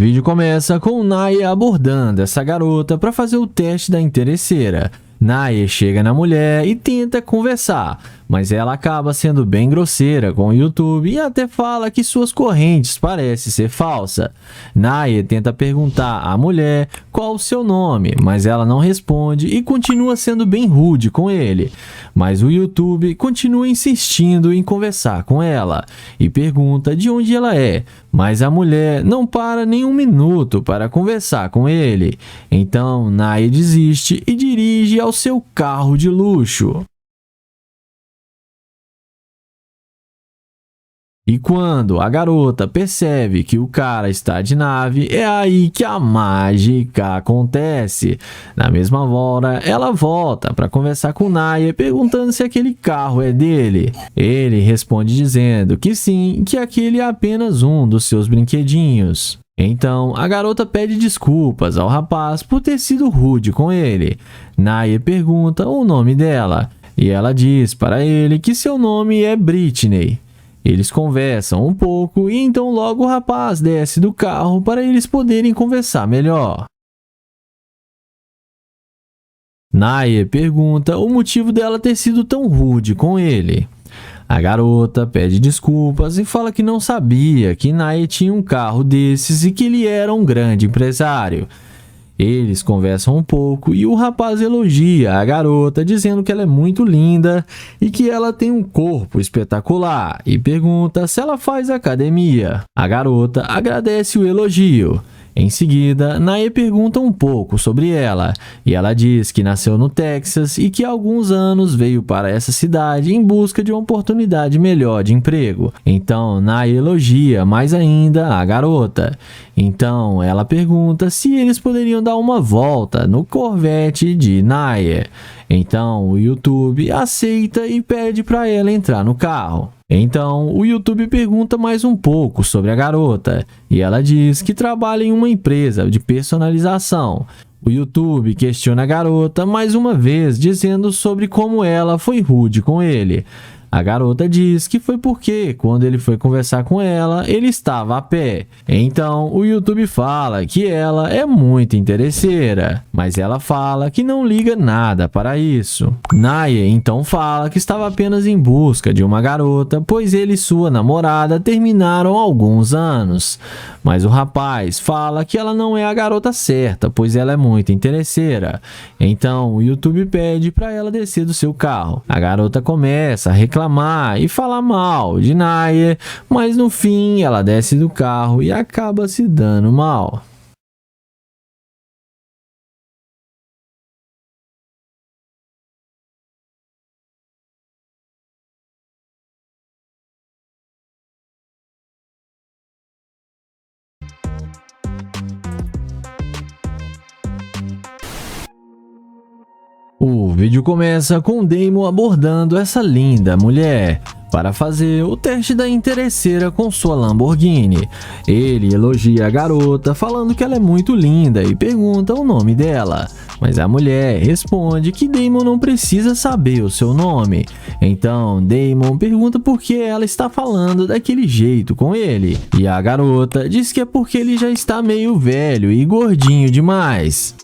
vídeo começa com Naye abordando essa garota para fazer o teste da interesseira. Naye chega na mulher e tenta conversar, mas ela acaba sendo bem grosseira com o YouTube e até fala que suas correntes parecem ser falsas. Naye tenta perguntar à mulher qual o seu nome, mas ela não responde e continua sendo bem rude com ele. Mas o YouTube continua insistindo em conversar com ela e pergunta de onde ela é, mas a mulher não para nem um minuto para conversar com ele. Então Naye desiste e dirige ao seu carro de luxo. E quando a garota percebe que o cara está de nave, é aí que a mágica acontece. Na mesma hora, ela volta para conversar com Naye, perguntando se aquele carro é dele. Ele responde dizendo que sim, que aquele é apenas um dos seus brinquedinhos. Então, a garota pede desculpas ao rapaz por ter sido rude com ele. Naye pergunta o nome dela, e ela diz para ele que seu nome é Britney. Eles conversam um pouco e então logo o rapaz desce do carro para eles poderem conversar melhor. Naye pergunta o motivo dela ter sido tão rude com ele. A garota pede desculpas e fala que não sabia que Naye tinha um carro desses e que ele era um grande empresário. Eles conversam um pouco e o rapaz elogia a garota, dizendo que ela é muito linda e que ela tem um corpo espetacular e pergunta se ela faz academia. A garota agradece o elogio. Em seguida, Naye pergunta um pouco sobre ela e ela diz que nasceu no Texas e que há alguns anos veio para essa cidade em busca de uma oportunidade melhor de emprego. Então, Naye elogia mais ainda a garota. Então, ela pergunta se eles poderiam dar uma volta no Corvette de Naye. Então, o YouTube aceita e pede para ela entrar no carro. Então, o YouTube pergunta mais um pouco sobre a garota e ela diz que trabalha em uma empresa de personalização. O YouTube questiona a garota mais uma vez, dizendo sobre como ela foi rude com ele. A garota diz que foi porque, quando ele foi conversar com ela, ele estava a pé. Então, o YouTube fala que ela é muito interesseira, mas ela fala que não liga nada para isso. Naye então fala que estava apenas em busca de uma garota, pois ele e sua namorada terminaram há alguns anos. Mas o rapaz fala que ela não é a garota certa, pois ela é muito interesseira. Então, o YouTube pede para ela descer do seu carro. A garota começa a reclamar e falar mal de Naye, mas no fim ela desce do carro e acaba se dando mal. O vídeo começa com Damon abordando essa linda mulher para fazer o teste da interesseira com sua Lamborghini. Ele elogia a garota, falando que ela é muito linda e pergunta o nome dela. Mas a mulher responde que Damon não precisa saber o seu nome. Então Damon pergunta por que ela está falando daquele jeito com ele. E a garota diz que é porque ele já está meio velho e gordinho demais.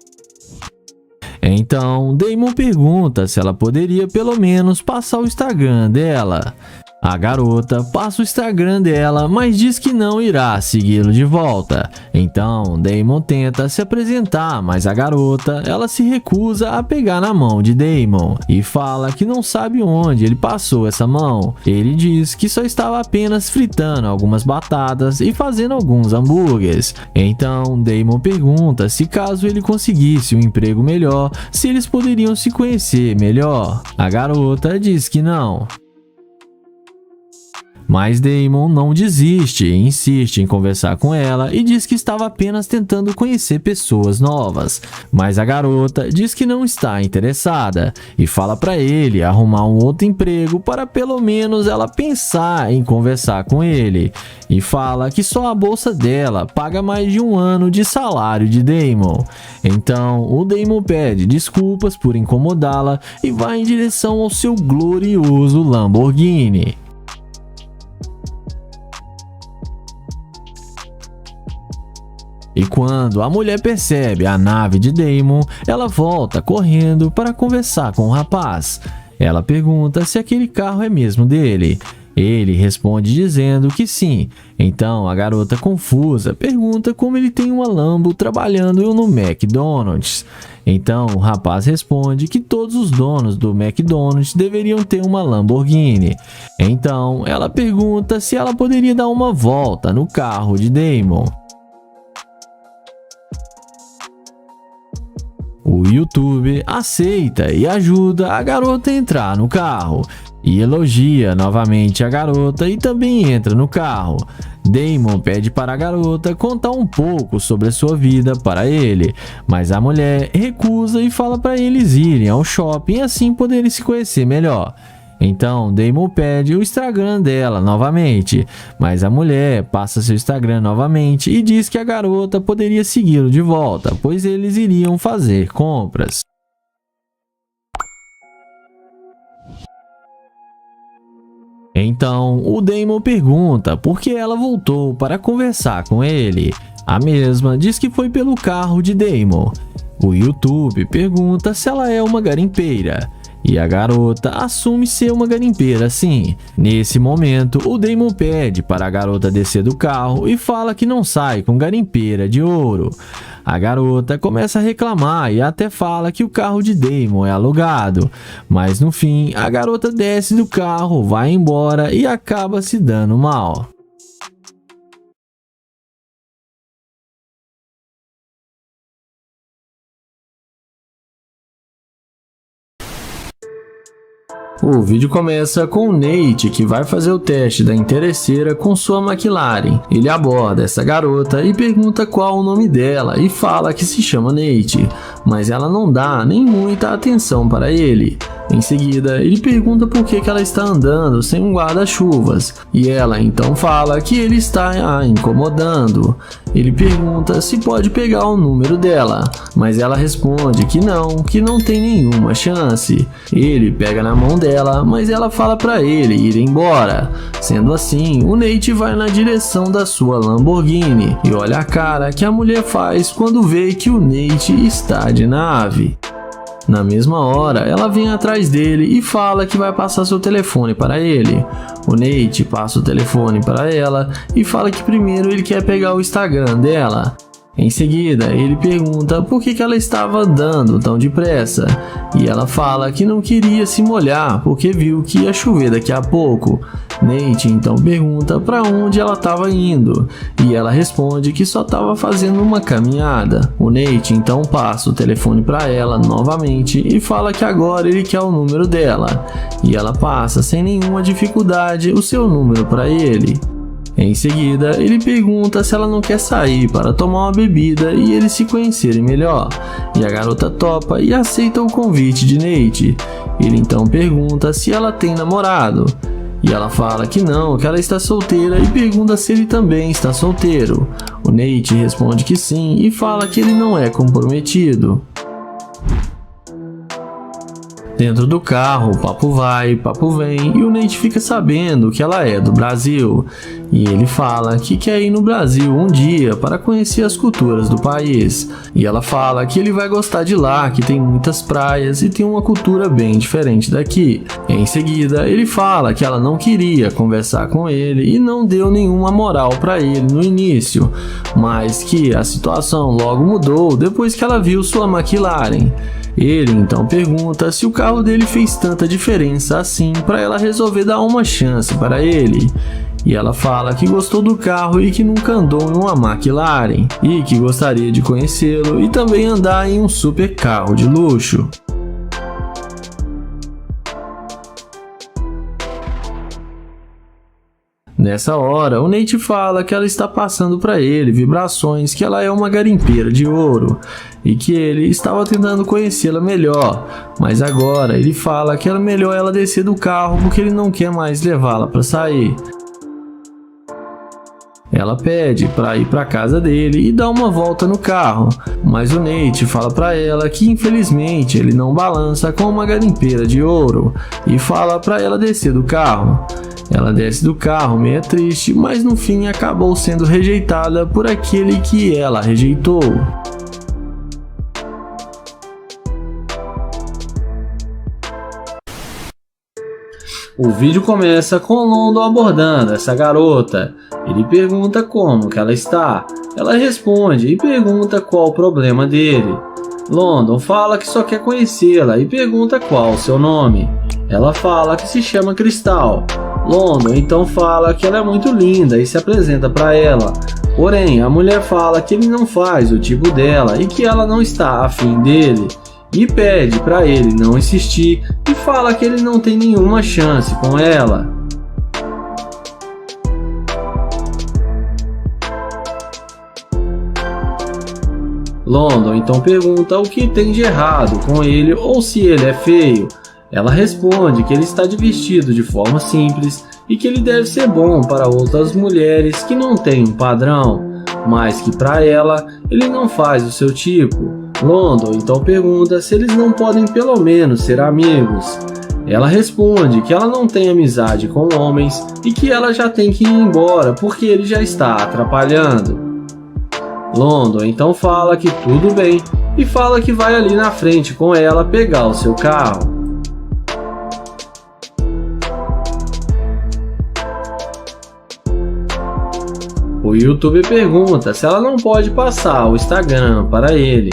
Então, Damon pergunta se ela poderia pelo menos passar o Instagram dela. A garota passa o Instagram dela, mas diz que não irá segui-lo de volta. Então, Damon tenta se apresentar, mas a garota, ela se recusa a pegar na mão de Damon e fala que não sabe onde ele passou essa mão. Ele diz que só estava apenas fritando algumas batatas e fazendo alguns hambúrgueres. Então, Damon pergunta se caso ele conseguisse um emprego melhor, se eles poderiam se conhecer melhor. A garota diz que não. Mas Damon não desiste e insiste em conversar com ela e diz que estava apenas tentando conhecer pessoas novas. Mas a garota diz que não está interessada e fala para ele arrumar um outro emprego para pelo menos ela pensar em conversar com ele. E fala que só a bolsa dela paga mais de um ano de salário de Damon. Então o Damon pede desculpas por incomodá-la e vai em direção ao seu glorioso Lamborghini. E quando a mulher percebe a nave de Damon, ela volta correndo para conversar com o rapaz. Ela pergunta se aquele carro é mesmo dele. Ele responde dizendo que sim. Então a garota confusa pergunta como ele tem uma Lambo trabalhando no McDonald's. Então o rapaz responde que todos os donos do McDonald's deveriam ter uma Lamborghini. Então ela pergunta se ela poderia dar uma volta no carro de Damon. O YouTube aceita e ajuda a garota a entrar no carro. E elogia novamente a garota e também entra no carro. Damon pede para a garota contar um pouco sobre a sua vida para ele, mas a mulher recusa e fala para eles irem ao shopping e assim poderem se conhecer melhor. Então Damon pede o Instagram dela novamente, mas a mulher passa seu Instagram novamente e diz que a garota poderia segui-lo de volta, pois eles iriam fazer compras. Então, o Damon pergunta por que ela voltou para conversar com ele. A mesma diz que foi pelo carro de Damon. O YouTube pergunta se ela é uma garimpeira. E a garota assume ser uma garimpeira sim. Nesse momento, o Damon pede para a garota descer do carro e fala que não sai com garimpeira de ouro. A garota começa a reclamar e até fala que o carro de Damon é alugado. Mas no fim, a garota desce do carro, vai embora e acaba se dando mal. O vídeo começa com o Nate, que vai fazer o teste da interesseira com sua McLaren. Ele aborda essa garota e pergunta qual o nome dela e fala que se chama Nate, mas ela não dá nem muita atenção para ele. Em seguida, ele pergunta por que ela está andando sem um guarda-chuvas, e ela então fala que ele está a incomodando. Ele pergunta se pode pegar o número dela, mas ela responde que não tem nenhuma chance. Ele pega na mão dela, mas ela fala para ele ir embora. Sendo assim, o Nate vai na direção da sua Lamborghini e olha a cara que a mulher faz quando vê que o Nate está de nave. Na mesma hora, ela vem atrás dele e fala que vai passar seu telefone para ele. O Nate passa o telefone para ela e fala que primeiro ele quer pegar o Instagram dela. Em seguida, ele pergunta por que ela estava andando tão depressa, e ela fala que não queria se molhar porque viu que ia chover daqui a pouco. Nate então pergunta para onde ela estava indo, e ela responde que só estava fazendo uma caminhada. O Nate então passa o telefone para ela novamente e fala que agora ele quer o número dela, e ela passa sem nenhuma dificuldade o seu número para ele. Em seguida, ele pergunta se ela não quer sair para tomar uma bebida e eles se conhecerem melhor, e a garota topa e aceita o convite de Nate. Ele então pergunta se ela tem namorado, e ela fala que não, que ela está solteira e pergunta se ele também está solteiro. O Nate responde que sim e fala que ele não é comprometido. Dentro do carro, papo vai, papo vem, e o Nate fica sabendo que ela é do Brasil. E ele fala que quer ir no Brasil um dia para conhecer as culturas do país. E ela fala que ele vai gostar de lá, que tem muitas praias e tem uma cultura bem diferente daqui. Em seguida, ele fala que ela não queria conversar com ele e não deu nenhuma moral para ele no início, mas que a situação logo mudou depois que ela viu sua McLaren. Ele então pergunta se o carro dele fez tanta diferença assim para ela resolver dar uma chance para ele. E ela fala que gostou do carro e que nunca andou em uma McLaren e que gostaria de conhecê-lo e também andar em um super carro de luxo. Nessa hora, o Nate fala que ela está passando para ele vibrações que ela é uma garimpeira de ouro e que ele estava tentando conhecê-la melhor, mas agora ele fala que era melhor ela descer do carro porque ele não quer mais levá-la para sair. Ela pede para ir para casa dele e dar uma volta no carro, mas o Nate fala para ela que infelizmente ele não balança com uma garimpeira de ouro e fala para ela descer do carro. Ela desce do carro meio triste, mas no fim acabou sendo rejeitada por aquele que ela rejeitou. O vídeo começa com London abordando essa garota. Ele pergunta como que ela está. Ela responde e pergunta qual o problema dele. London fala que só quer conhecê-la e pergunta qual o seu nome. Ela fala que se chama Cristal. London então fala que ela é muito linda e se apresenta para ela. Porém, a mulher fala que ele não faz o tipo dela e que ela não está afim dele. E pede para ele não insistir e fala que ele não tem nenhuma chance com ela. London então pergunta o que tem de errado com ele ou se ele é feio. Ela responde que ele está vestido de forma simples e que ele deve ser bom para outras mulheres que não têm um padrão, mas que para ela ele não faz o seu tipo. London então pergunta se eles não podem pelo menos ser amigos. Ela responde que ela não tem amizade com homens e que ela já tem que ir embora porque ele já está atrapalhando. London então fala que tudo bem e fala que vai ali na frente com ela pegar o seu carro. O youtuber pergunta se ela não pode passar o Instagram para ele.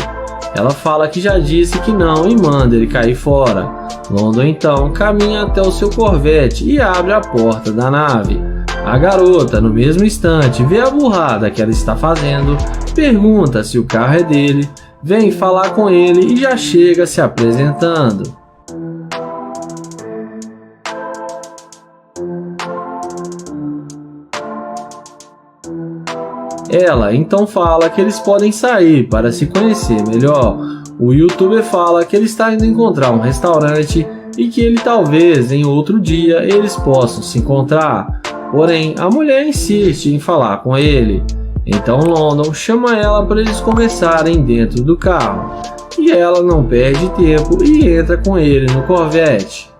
Ela fala que já disse que não e manda ele cair fora. London então caminha até o seu Corvette e abre a porta da nave. A garota, no mesmo instante, vê a burrada que ela está fazendo, pergunta se o carro é dele, vem falar com ele e já chega se apresentando. Ela então fala que eles podem sair para se conhecer melhor. O youtuber fala que ele está indo encontrar um restaurante e que ele talvez em outro dia eles possam se encontrar. Porém, a mulher insiste em falar com ele. Então London chama ela para eles conversarem dentro do carro. E ela não perde tempo e entra com ele no Corvette.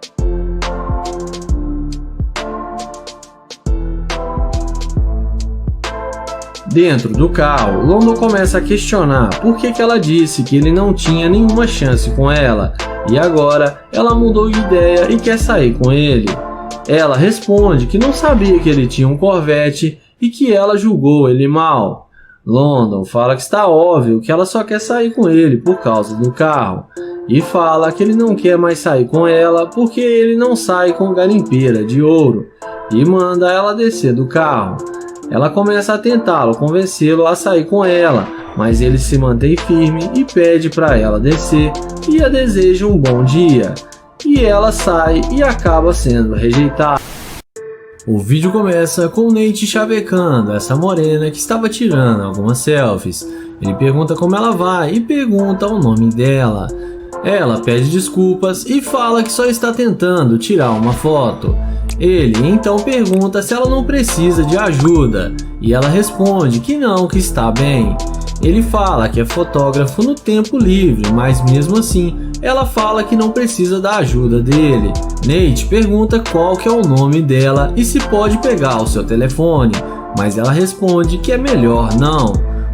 Dentro do carro, London começa a questionar por que ela disse que ele não tinha nenhuma chance com ela e agora ela mudou de ideia e quer sair com ele. Ela responde que não sabia que ele tinha um Corvette e que ela julgou ele mal. London fala que está óbvio que ela só quer sair com ele por causa do carro e fala que ele não quer mais sair com ela porque ele não sai com garimpeira de ouro e manda ela descer do carro. Ela começa a tentá-lo convencê-lo a sair com ela, mas ele se mantém firme e pede para ela descer e a deseja um bom dia. E ela sai e acaba sendo rejeitada. O vídeo começa com Nate chavecando essa morena que estava tirando algumas selfies. Ele pergunta como ela vai e pergunta o nome dela. Ela pede desculpas e fala que só está tentando tirar uma foto. Ele então pergunta se ela não precisa de ajuda e ela responde que não, que está bem. Ele fala que é fotógrafo no tempo livre, mas mesmo assim ela fala que não precisa da ajuda dele. Nate pergunta qual que é o nome dela e se pode pegar o seu telefone, mas ela responde que é melhor não.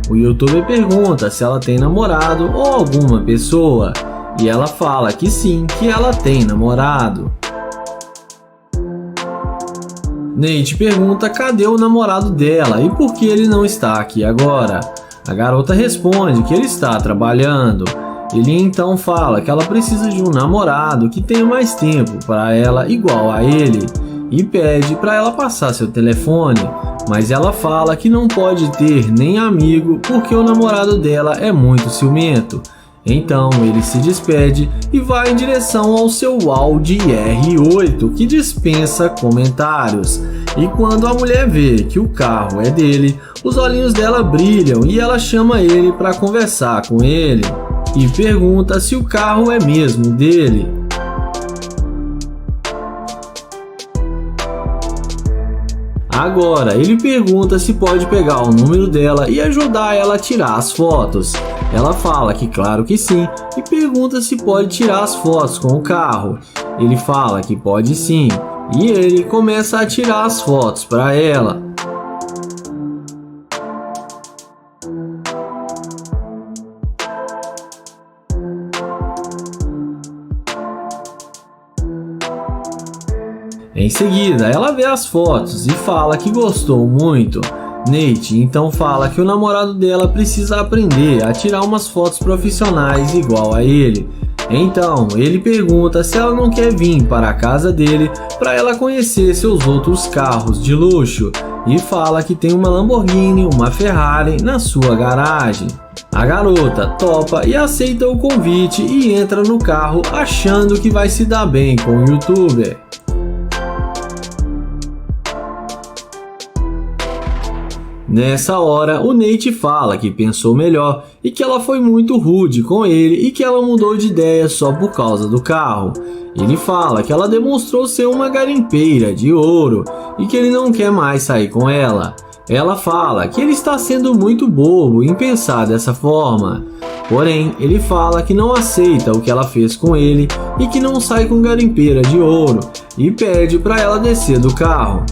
O youtuber pergunta se ela tem namorado ou alguma pessoa e ela fala que sim, que ela tem namorado. Nate pergunta cadê o namorado dela e por que ele não está aqui agora. A garota responde que ele está trabalhando. Ele então fala que ela precisa de um namorado que tenha mais tempo para ela igual a ele e pede para ela passar seu telefone, mas ela fala que não pode ter nem amigo porque o namorado dela é muito ciumento. Então ele se despede e vai em direção ao seu Audi R8 que dispensa comentários. E quando a mulher vê que o carro é dele, os olhinhos dela brilham e ela chama ele para conversar com ele e pergunta se o carro é mesmo dele. Agora ele pergunta se pode pegar o número dela e ajudar ela a tirar as fotos. Ela fala que claro que sim e pergunta se pode tirar as fotos com o carro. Ele fala que pode sim e ele começa a tirar as fotos para ela. Em seguida, ela vê as fotos e fala que gostou muito. Nate então fala que o namorado dela precisa aprender a tirar umas fotos profissionais igual a ele. Então, ele pergunta se ela não quer vir para a casa dele para ela conhecer seus outros carros de luxo e fala que tem uma Lamborghini, uma Ferrari na sua garagem. A garota topa e aceita o convite e entra no carro achando que vai se dar bem com o youtuber. Nessa hora, o Nate fala que pensou melhor e que ela foi muito rude com ele e que ela mudou de ideia só por causa do carro. Ele fala que ela demonstrou ser uma garimpeira de ouro e que ele não quer mais sair com ela. Ela fala que ele está sendo muito bobo em pensar dessa forma. Porém, ele fala que não aceita o que ela fez com ele e que não sai com garimpeira de ouro e pede para ela descer do carro.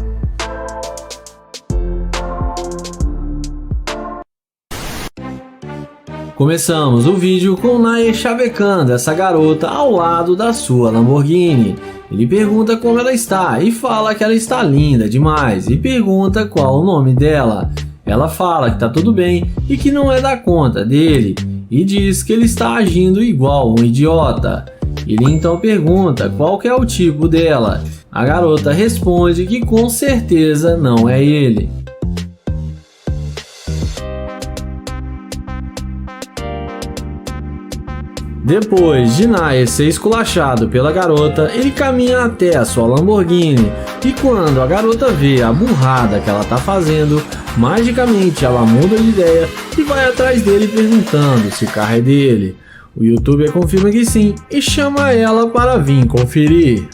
Começamos o vídeo com o Nair chavecando essa garota ao lado da sua Lamborghini. Ele pergunta como ela está e fala que ela está linda demais e pergunta qual o nome dela. Ela fala que tá tudo bem e que não é da conta dele e diz que ele está agindo igual um idiota. Ele então pergunta qual que é o tipo dela. A garota responde que com certeza não é ele. Depois de Nair ser esculachado pela garota, ele caminha até a sua Lamborghini e quando a garota vê a burrada que ela tá fazendo, magicamente ela muda de ideia e vai atrás dele perguntando se o carro é dele. O youtuber confirma que sim e chama ela para vir conferir.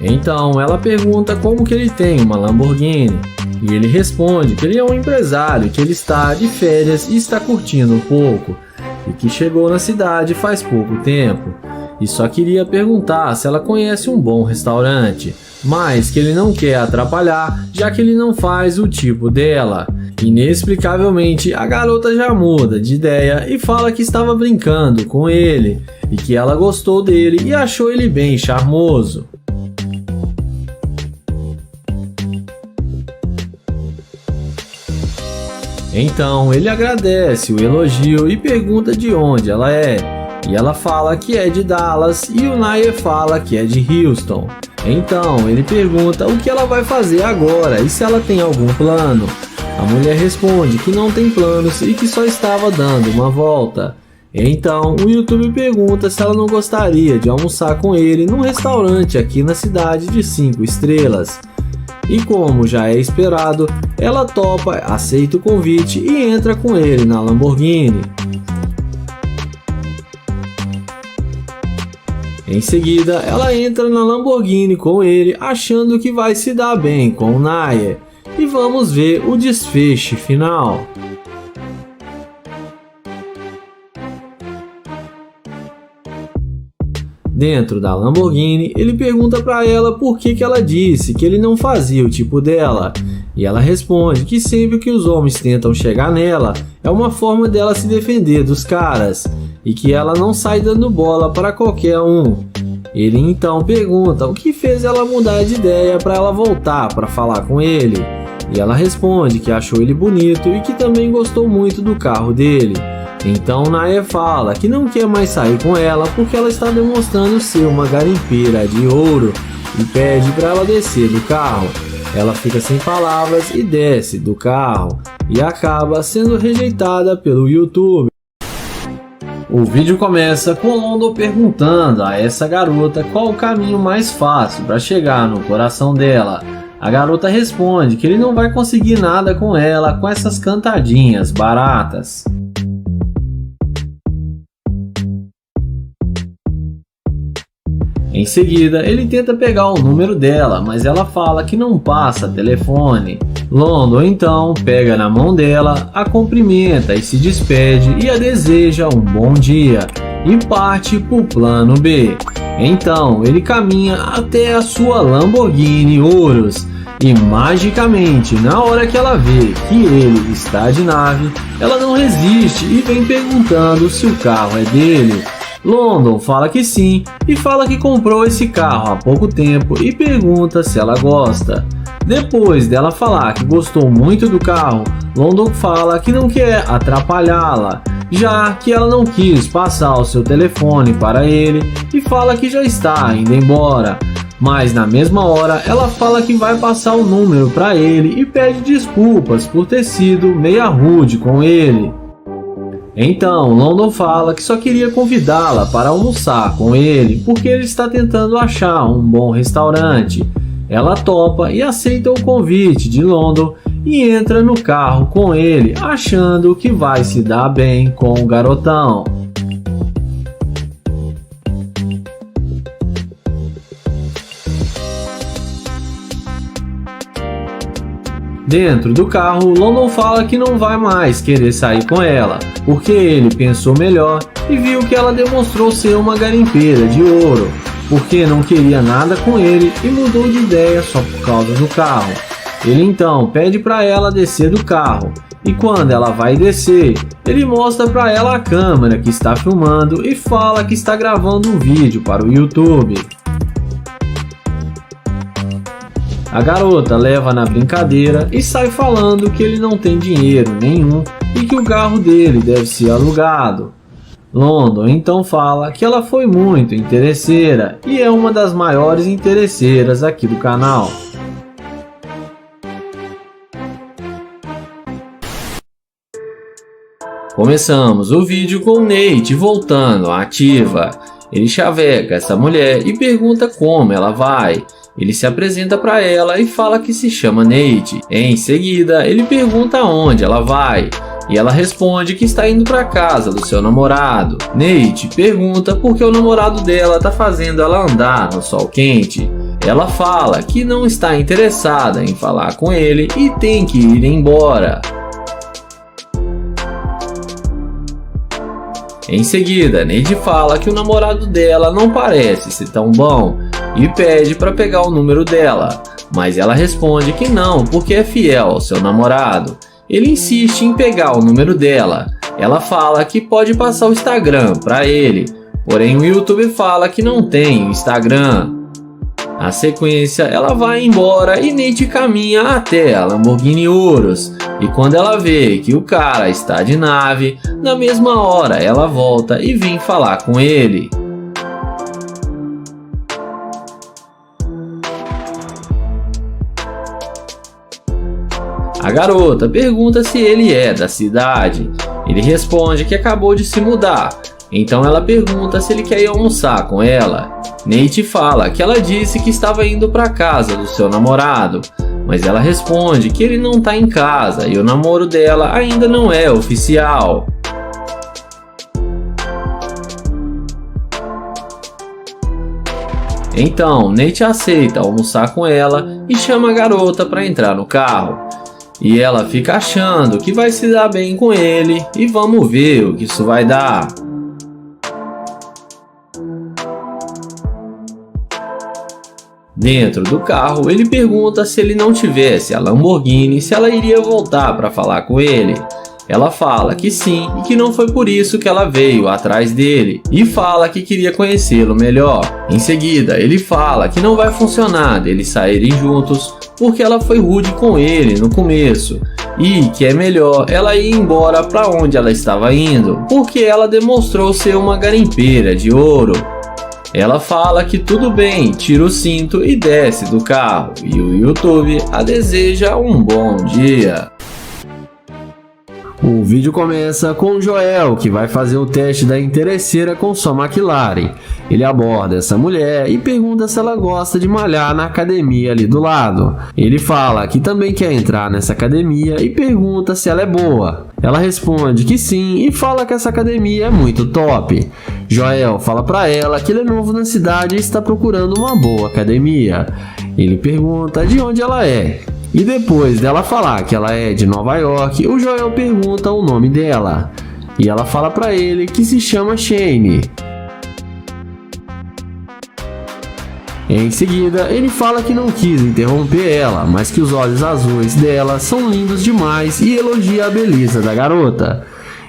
Então ela pergunta como que ele tem uma Lamborghini e ele responde que ele é um empresário, que ele está de férias e está curtindo um pouco e que chegou na cidade faz pouco tempo e só queria perguntar se ela conhece um bom restaurante, mas que ele não quer atrapalhar já que ele não faz o tipo dela. Inexplicavelmente a garota já muda de ideia e fala que estava brincando com ele e que ela gostou dele e achou ele bem charmoso. Então ele agradece o elogio e pergunta de onde ela é, e ela fala que é de Dallas e o Nair fala que é de Houston. Então ele pergunta o que ela vai fazer agora e se ela tem algum plano. A mulher responde que não tem planos e que só estava dando uma volta. Então o YouTube pergunta se ela não gostaria de almoçar com ele num restaurante aqui na cidade de 5 estrelas. E como já é esperado, ela topa, aceita o convite e entra com ele na Lamborghini. Em seguida, ela entra na Lamborghini com ele, achando que vai se dar bem com o Nair. E vamos ver o desfecho final. Dentro da Lamborghini, ele pergunta para ela por que ela disse que ele não fazia o tipo dela. E ela responde que sempre que os homens tentam chegar nela, é uma forma dela se defender dos caras. E que ela não sai dando bola para qualquer um. Ele então pergunta o que fez ela mudar de ideia para ela voltar para falar com ele. E ela responde que achou ele bonito e que também gostou muito do carro dele. Então Nair fala que não quer mais sair com ela porque ela está demonstrando ser uma garimpeira de ouro e pede para ela descer do carro. Ela fica sem palavras e desce do carro e acaba sendo rejeitada pelo YouTube. O vídeo começa com Londo perguntando a essa garota qual o caminho mais fácil para chegar no coração dela. A garota responde que ele não vai conseguir nada com ela com essas cantadinhas baratas. Em seguida, ele tenta pegar o número dela, mas ela fala que não passa telefone. London então pega na mão dela, a cumprimenta e se despede e a deseja um bom dia e parte para o plano B. Então ele caminha até a sua Lamborghini Urus e magicamente, na hora que ela vê que ele está de nave, ela não resiste e vem perguntando se o carro é dele. London fala que sim e fala que comprou esse carro há pouco tempo e pergunta se ela gosta. Depois dela falar que gostou muito do carro, London fala que não quer atrapalhá-la, já que ela não quis passar o seu telefone para ele e fala que já está indo embora. Mas na mesma hora ela fala que vai passar o número para ele e pede desculpas por ter sido meia rude com ele. Então, London fala que só queria convidá-la para almoçar com ele porque ele está tentando achar um bom restaurante. Ela topa e aceita o convite de London e entra no carro com ele, achando que vai se dar bem com o garotão. Dentro do carro, London fala que não vai mais querer sair com ela, porque ele pensou melhor e viu que ela demonstrou ser uma garimpeira de ouro, porque não queria nada com ele e mudou de ideia só por causa do carro. Ele então pede para ela descer do carro, e quando ela vai descer, ele mostra para ela a câmera que está filmando e fala que está gravando um vídeo para o YouTube. A garota leva na brincadeira e sai falando que ele não tem dinheiro nenhum e que o carro dele deve ser alugado. London então fala que ela foi muito interesseira e é uma das maiores interesseiras aqui do canal. Começamos o vídeo com Nate voltando à ativa. Ele chaveca essa mulher e pergunta como ela vai. Ele se apresenta para ela e fala que se chama Nate. Em seguida, ele pergunta aonde ela vai e ela responde que está indo para casa do seu namorado. Nate pergunta por que o namorado dela está fazendo ela andar no sol quente. Ela fala que não está interessada em falar com ele e tem que ir embora. Em seguida, Nate fala que o namorado dela não parece ser tão bom e pede para pegar o número dela, mas ela responde que não, porque é fiel ao seu namorado. Ele insiste em pegar o número dela. Ela fala que pode passar o Instagram para ele, porém o YouTube fala que não tem Instagram. Na sequência, ela vai embora e Nate caminha até a Lamborghini Urus. E quando ela vê que o cara está de nave, na mesma hora ela volta e vem falar com ele. A garota pergunta se ele é da cidade. Ele responde que acabou de se mudar. Então ela pergunta se ele quer ir almoçar com ela. Nate fala que ela disse que estava indo para casa do seu namorado, mas ela responde que ele não está em casa e o namoro dela ainda não é oficial. Então Nate aceita almoçar com ela e chama a garota para entrar no carro. E ela fica achando que vai se dar bem com ele e vamos ver o que isso vai dar. Dentro do carro, ele pergunta se ele não tivesse a Lamborghini, se ela iria voltar para falar com ele. Ela fala que sim e que não foi por isso que ela veio atrás dele e fala que queria conhecê-lo melhor. Em seguida, ele fala que não vai funcionar deles saírem juntos porque ela foi rude com ele no começo e que é melhor ela ir embora para onde ela estava indo porque ela demonstrou ser uma garimpeira de ouro. Ela fala que tudo bem, tira o cinto e desce do carro e o YouTube a deseja um bom dia. O vídeo começa com o Joel, que vai fazer o teste da interesseira com sua McLaren. Ele aborda essa mulher e pergunta se ela gosta de malhar na academia ali do lado. Ele fala que também quer entrar nessa academia e pergunta se ela é boa. Ela responde que sim e fala que essa academia é muito top. Joel fala pra ela que ele é novo na cidade e está procurando uma boa academia. Ele pergunta de onde ela é. E depois dela falar que ela é de Nova York, o Joel pergunta o nome dela. E ela fala pra ele que se chama Shane. Em seguida, ele fala que não quis interromper ela, mas que os olhos azuis dela são lindos demais e elogia a beleza da garota.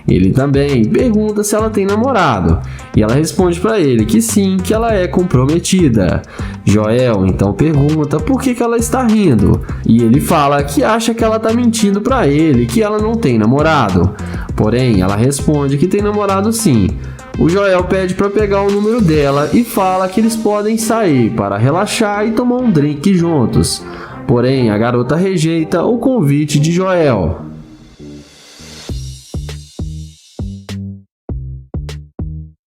Ele também pergunta se ela tem namorado, e ela responde para ele que sim, que ela é comprometida. Joel então pergunta por que ela está rindo, e ele fala que acha que ela está mentindo para ele, que ela não tem namorado. Porém, ela responde que tem namorado sim. O Joel pede para pegar o número dela e fala que eles podem sair para relaxar e tomar um drink juntos. Porém, a garota rejeita o convite de Joel.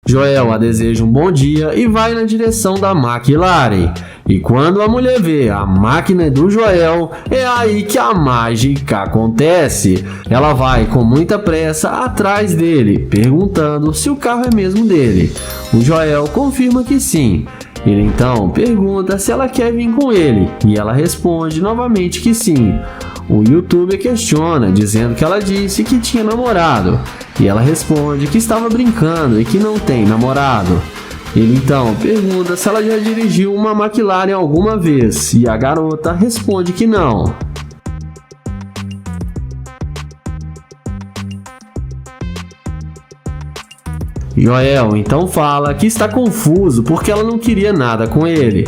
Joel a deseja um bom dia e vai na direção da McLaren. E quando a mulher vê a máquina do Joel, é aí que a mágica acontece. Ela vai com muita pressa atrás dele, perguntando se o carro é mesmo dele. O Joel confirma que sim. Ele então pergunta se ela quer vir com ele, e ela responde novamente que sim. O youtuber questiona, dizendo que ela disse que tinha namorado, e ela responde que estava brincando e que não tem namorado. Ele então pergunta se ela já dirigiu uma McLaren alguma vez, e a garota responde que não. Joel então fala que está confuso porque ela não queria nada com ele.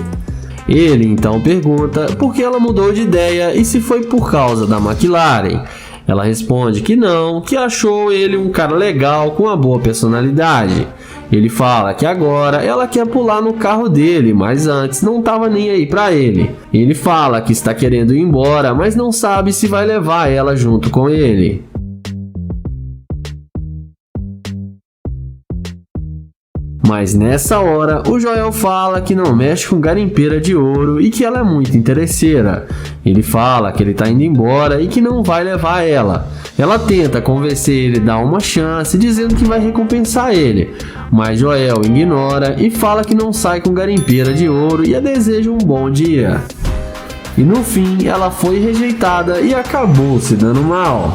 Ele então pergunta por que ela mudou de ideia e se foi por causa da McLaren. Ela responde que não, que achou ele um cara legal com uma boa personalidade. Ele fala que agora ela quer pular no carro dele, mas antes não estava nem aí pra ele. Ele fala que está querendo ir embora, mas não sabe se vai levar ela junto com ele. Mas nessa hora, o Joel fala que não mexe com garimpeira de ouro e que ela é muito interesseira. Ele fala que ele tá indo embora e que não vai levar ela. Ela tenta convencer ele a dar uma chance, dizendo que vai recompensar ele. Mas Joel ignora e fala que não sai com garimpeira de ouro e a deseja um bom dia. E no fim, ela foi rejeitada e acabou se dando mal.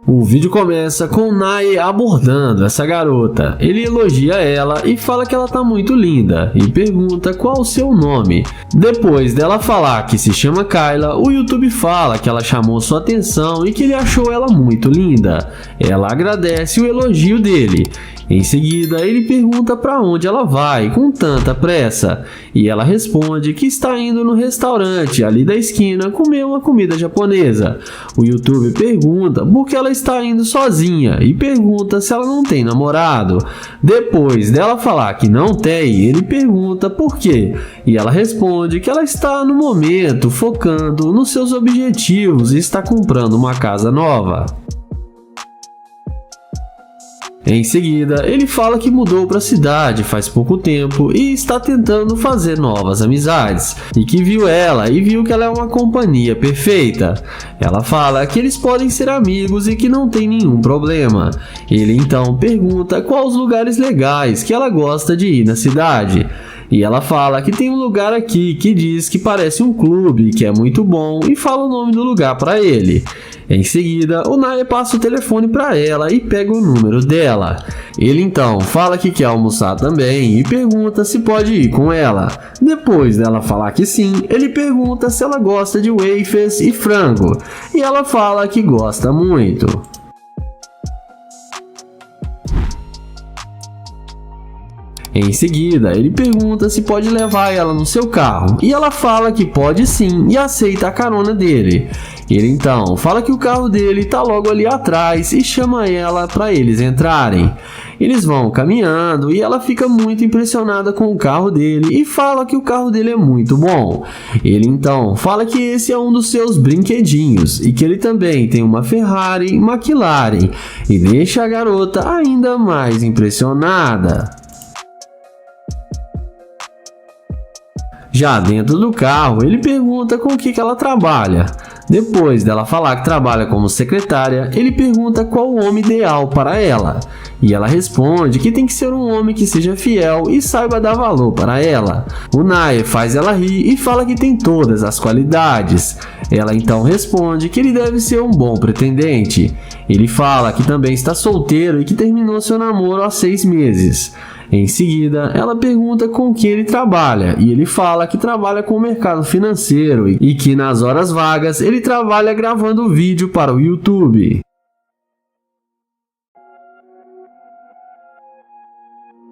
O vídeo começa com Nae abordando essa garota. Ele elogia ela e fala que ela tá muito linda e pergunta qual o seu nome. Depois dela falar que se chama Kyla, o YouTube fala que ela chamou sua atenção e que ele achou ela muito linda. Ela agradece o elogio dele. Em seguida, ele pergunta para onde ela vai com tanta pressa, e ela responde que está indo no restaurante ali da esquina comer uma comida japonesa. O YouTube pergunta por que ela está indo sozinha e pergunta se ela não tem namorado. Depois dela falar que não tem, ele pergunta por quê, e ela responde que ela está no momento focando nos seus objetivos e está comprando uma casa nova. Em seguida, ele fala que mudou para a cidade faz pouco tempo e está tentando fazer novas amizades, e que viu ela e viu que ela é uma companhia perfeita. Ela fala que eles podem ser amigos e que não tem nenhum problema. Ele então pergunta quais os lugares legais que ela gosta de ir na cidade. E ela fala que tem um lugar aqui que diz que parece um clube, que é muito bom, e fala o nome do lugar para ele. Em seguida, o Nae passa o telefone para ela e pega o número dela. Ele então fala que quer almoçar também e pergunta se pode ir com ela. Depois dela falar que sim, ele pergunta se ela gosta de wafers e frango, e ela fala que gosta muito. Em seguida, ele pergunta se pode levar ela no seu carro, e ela fala que pode sim e aceita a carona dele. Ele então fala que o carro dele está logo ali atrás e chama ela para eles entrarem. Eles vão caminhando e ela fica muito impressionada com o carro dele e fala que o carro dele é muito bom. Ele então fala que esse é um dos seus brinquedinhos e que ele também tem uma Ferrari McLaren, e deixa a garota ainda mais impressionada. Já dentro do carro, ele pergunta com o que ela trabalha. Depois dela falar que trabalha como secretária, ele pergunta qual o homem ideal para ela. E ela responde que tem que ser um homem que seja fiel e saiba dar valor para ela. O Nae faz ela rir e fala que tem todas as qualidades. Ela então responde que ele deve ser um bom pretendente. Ele fala que também está solteiro e que terminou seu namoro há 6 meses. Em seguida, ela pergunta com que ele trabalha e ele fala que trabalha com o mercado financeiro e que nas horas vagas ele trabalha gravando vídeo para o YouTube.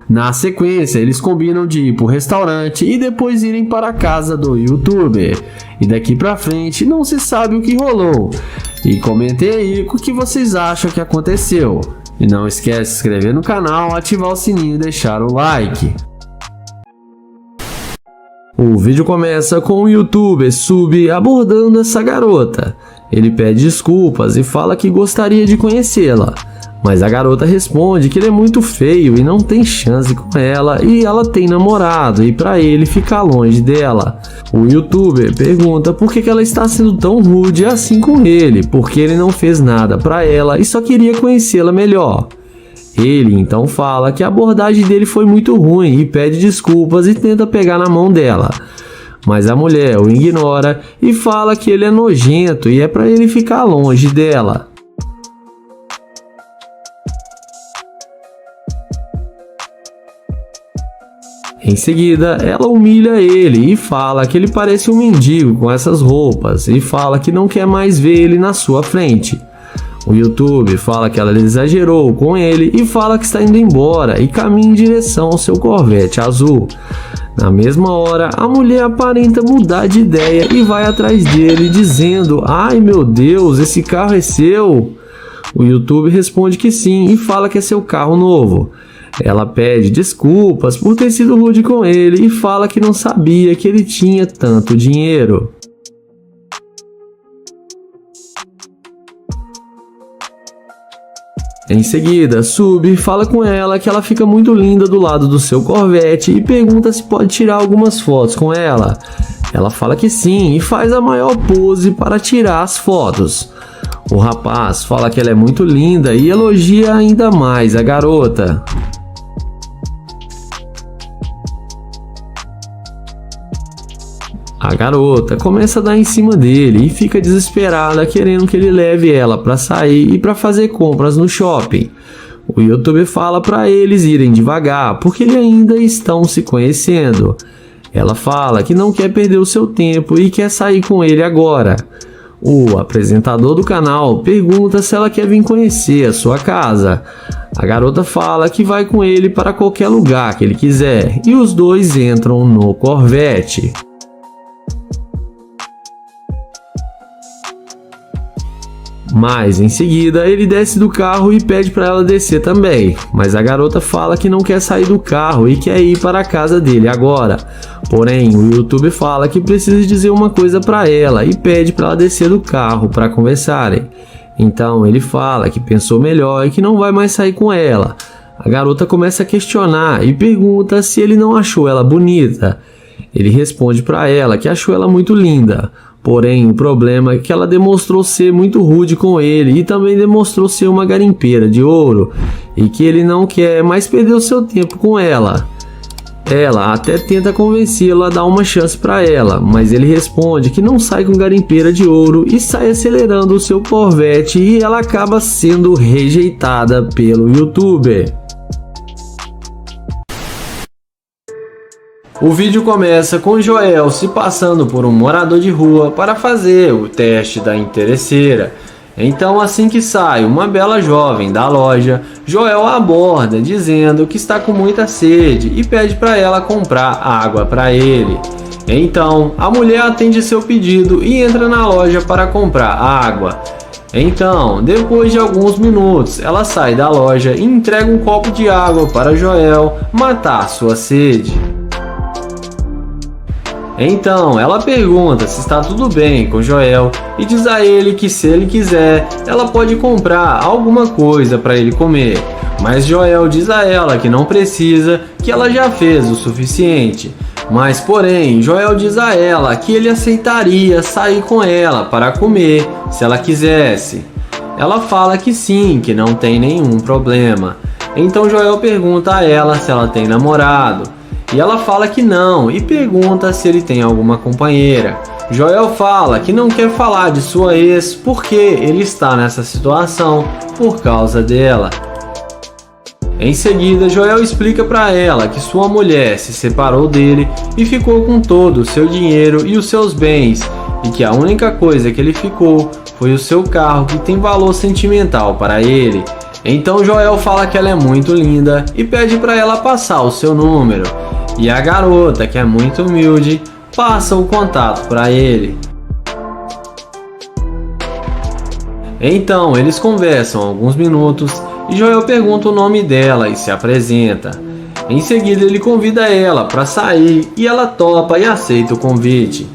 Na sequência, eles combinam de ir para o restaurante e depois irem para a casa do YouTuber. E daqui pra frente não se sabe o que rolou. E comentem aí o que vocês acham que aconteceu. E não esquece de se inscrever no canal, ativar o sininho e deixar o like. O vídeo começa com o YouTuber Sub abordando essa garota. Ele pede desculpas e fala que gostaria de conhecê-la. Mas a garota responde que ele é muito feio e não tem chance com ela e ela tem namorado e para ele ficar longe dela. O YouTuber pergunta por que ela está sendo tão rude assim com ele, porque ele não fez nada para ela e só queria conhecê-la melhor. Ele então fala que a abordagem dele foi muito ruim e pede desculpas e tenta pegar na mão dela. Mas a mulher o ignora e fala que ele é nojento e é para ele ficar longe dela. Em seguida, ela humilha ele e fala que ele parece um mendigo com essas roupas e fala que não quer mais ver ele na sua frente. O YouTube fala que ela exagerou com ele e fala que está indo embora e caminha em direção ao seu Corvette azul. Na mesma hora, a mulher aparenta mudar de ideia e vai atrás dele dizendo: "Ai meu Deus, esse carro é seu?" O YouTube responde que sim e fala que é seu carro novo. Ela pede desculpas por ter sido rude com ele e fala que não sabia que ele tinha tanto dinheiro. Em seguida, Sub fala com ela que ela fica muito linda do lado do seu Corvette e pergunta se pode tirar algumas fotos com ela. Ela fala que sim e faz a maior pose para tirar as fotos. O rapaz fala que ela é muito linda e elogia ainda mais a garota. A garota começa a dar em cima dele e fica desesperada querendo que ele leve ela para sair e para fazer compras no shopping. O YouTuber fala para eles irem devagar porque eles ainda estão se conhecendo. Ela fala que não quer perder o seu tempo e quer sair com ele agora. O apresentador do canal pergunta se ela quer vir conhecer a sua casa. A garota fala que vai com ele para qualquer lugar que ele quiser e os dois entram no Corvette. Mas em seguida ele desce do carro e pede para ela descer também, mas a garota fala que não quer sair do carro e quer ir para a casa dele agora. Porém, o YouTube fala que precisa dizer uma coisa para ela e pede para ela descer do carro para conversarem. Então ele fala que pensou melhor e que não vai mais sair com ela. A garota começa a questionar e pergunta se ele não achou ela bonita. Ele responde para ela que achou ela muito linda. Porém, o problema é que ela demonstrou ser muito rude com ele e também demonstrou ser uma garimpeira de ouro e que ele não quer mais perder o seu tempo com ela. Ela até tenta convencê-lo a dar uma chance para ela, mas ele responde que não sai com garimpeira de ouro e sai acelerando o seu Corvette e ela acaba sendo rejeitada pelo YouTuber. O vídeo começa com Joel se passando por um morador de rua para fazer o teste da interesseira. Então, assim que sai uma bela jovem da loja, Joel a aborda dizendo que está com muita sede e pede para ela comprar água para ele. Então, a mulher atende seu pedido e entra na loja para comprar água. Então, depois de alguns minutos, ela sai da loja e entrega um copo de água para Joel matar sua sede. Então, ela pergunta se está tudo bem com Joel e diz a ele que se ele quiser, ela pode comprar alguma coisa para ele comer. Mas Joel diz a ela que não precisa, que ela já fez o suficiente. Mas porém, Joel diz a ela que ele aceitaria sair com ela para comer se ela quisesse. Ela fala que sim, que não tem nenhum problema. Então Joel pergunta a ela se ela tem namorado. E ela fala que não e pergunta se ele tem alguma companheira. Joel fala que não quer falar de sua ex porque ele está nessa situação por causa dela. Em seguida, Joel explica para ela que sua mulher se separou dele e ficou com todo o seu dinheiro e os seus bens, e que a única coisa que ele ficou foi o seu carro, que tem valor sentimental para ele. Então Joel fala que ela é muito linda e pede para ela passar o seu número, e a garota, que é muito humilde, passa o contato para ele. Então eles conversam alguns minutos e Joel pergunta o nome dela e se apresenta. Em seguida ele convida ela para sair e ela topa e aceita o convite.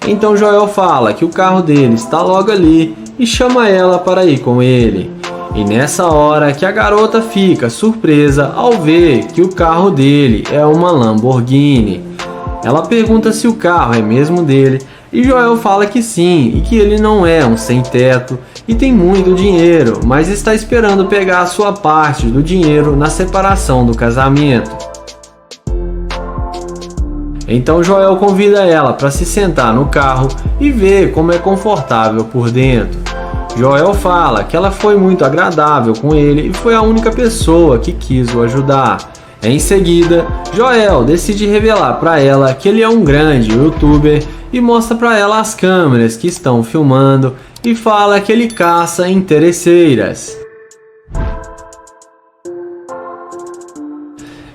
Então Joel fala que o carro dele está logo ali e chama ela para ir com ele. E nessa hora que a garota fica surpresa ao ver que o carro dele é uma Lamborghini. Ela pergunta se o carro é mesmo dele e Joel fala que sim e que ele não é um sem-teto e tem muito dinheiro, mas está esperando pegar a sua parte do dinheiro na separação do casamento. Então Joel convida ela para se sentar no carro e ver como é confortável por dentro. Joel fala que ela foi muito agradável com ele e foi a única pessoa que quis o ajudar. Em seguida, Joel decide revelar para ela que ele é um grande youtuber e mostra para ela as câmeras que estão filmando e fala que ele caça interesseiras.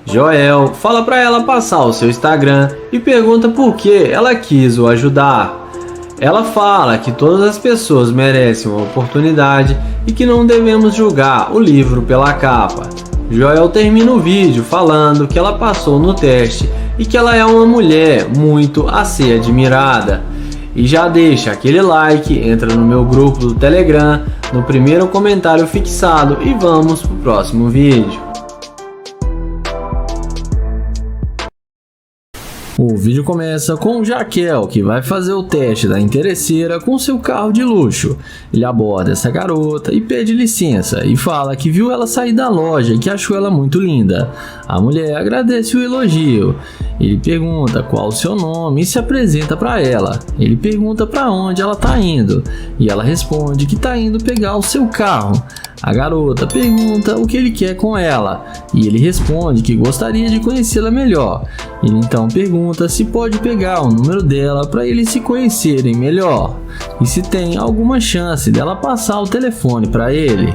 Joel fala para ela passar o seu Instagram e pergunta por que ela quis o ajudar. Ela fala que todas as pessoas merecem uma oportunidade e que não devemos julgar o livro pela capa. Joel termina o vídeo falando que ela passou no teste e que ela é uma mulher muito a ser admirada. E já deixa aquele like, entra no meu grupo do Telegram, no primeiro comentário fixado e vamos pro próximo vídeo. O vídeo começa com o Jaquel, que vai fazer o teste da interesseira com seu carro de luxo. Ele aborda essa garota e pede licença e fala que viu ela sair da loja e que achou ela muito linda. A mulher agradece o elogio. Ele pergunta qual o seu nome e se apresenta para ela. Ele pergunta para onde ela está indo e ela responde que está indo pegar o seu carro. A garota pergunta o que ele quer com ela e ele responde que gostaria de conhecê-la melhor. Ele então pergunta se pode pegar o número dela para eles se conhecerem melhor e se tem alguma chance dela passar o telefone para ele.